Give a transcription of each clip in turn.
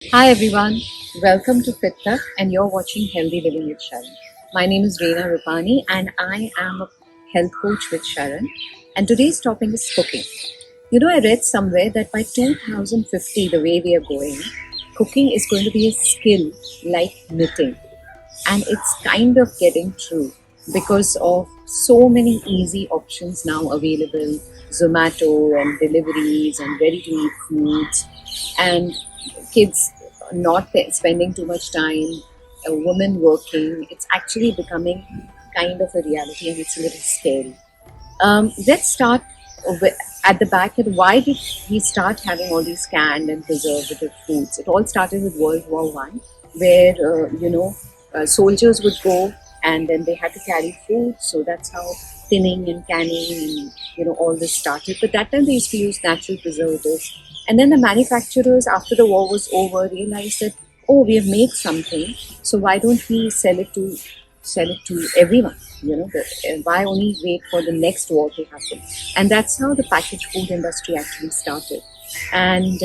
Hi everyone, welcome to Fittak and you're watching Healthy Living with Sharan. My name is Reena Rupani and I am a health coach with Sharan, and today's topic is cooking. I read somewhere that by 2050, the way we are going, cooking is going to be a skill like knitting, and it's kind of getting true because of so many easy options now available: Zomato and deliveries and ready to eat foods, and kids not spending too much time, a woman working. It's actually becoming kind of a reality, and it's a little scary. Let's start with, at the back. At why did we start having all these canned and preservative foods? It all started with World War I, where soldiers would go and then they had to carry food. So that's how thinning and canning and all this started. But that time they used to use natural preservatives, and then the manufacturers, after the war was over, realized that, oh, we have made something, so why don't we sell it to everyone? Why only wait for the next war to happen? And that's how the packaged food industry actually started. And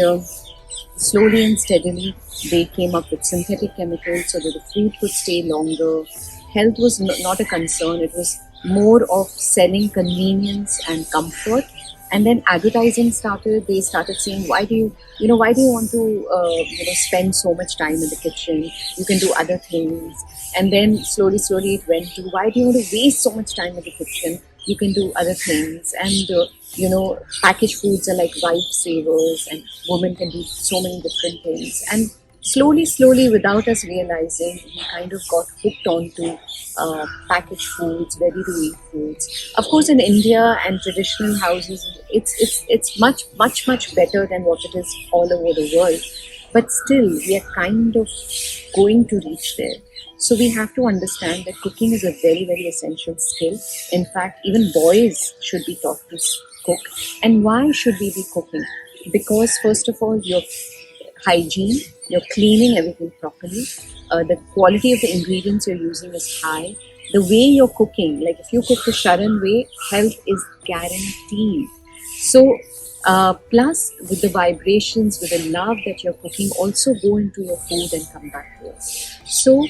slowly and steadily, they came up with synthetic chemicals so that the food could stay longer. Health was not a concern, it was more of selling convenience and comfort. And then advertising started. They started saying, why do you want to spend so much time in the kitchen? You can do other things. And then slowly it went to, why do you want to waste so much time in the kitchen? You can do other things. And packaged foods are like lifesavers, and women can do so many different things. And slowly, without us realizing, we kind of got hooked onto packaged foods, ready-to-eat foods. Of course, in India and traditional houses, it's much better than what it is all over the world. But still, we are kind of going to reach there. So we have to understand that cooking is a very essential skill. In fact, even boys should be taught to cook. And why should we be cooking? Because first of all, your hygiene, you're cleaning everything properly, the quality of the ingredients you're using is high. The way you're cooking, like if you cook the Sharan way, health is guaranteed. So, plus with the vibrations, with the love that you're cooking, also go into your food and come back to it. So,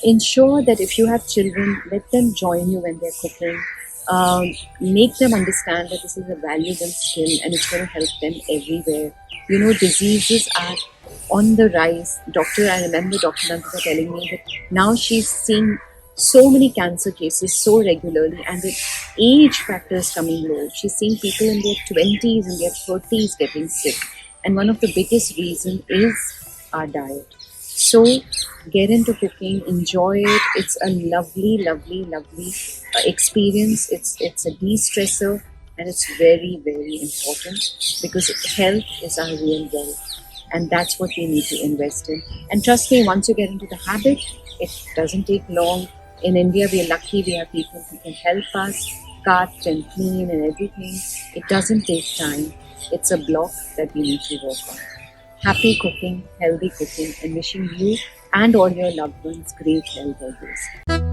ensure that if you have children, let them join you when they're cooking. Make them understand that this is a valuable skill and it's going to help them everywhere. Diseases are on the rise. I remember Dr. Nandita telling me that now she's seeing so many cancer cases so regularly, and the age factor is coming low. She's seeing people in their 20s and their 30s getting sick. And one of the biggest reasons is our diet. So get into cooking, enjoy it. It's a lovely experience. It's a de-stressor, and it's very important because health is our real wealth, and that's what we need to invest in. And trust me, once you get into the habit, it doesn't take long. In India, we are lucky, we have people who can help us cut and clean and everything. It doesn't take time. It's a block that we need to work on. Happy cooking, healthy cooking, and wishing you and all your loved ones great health always.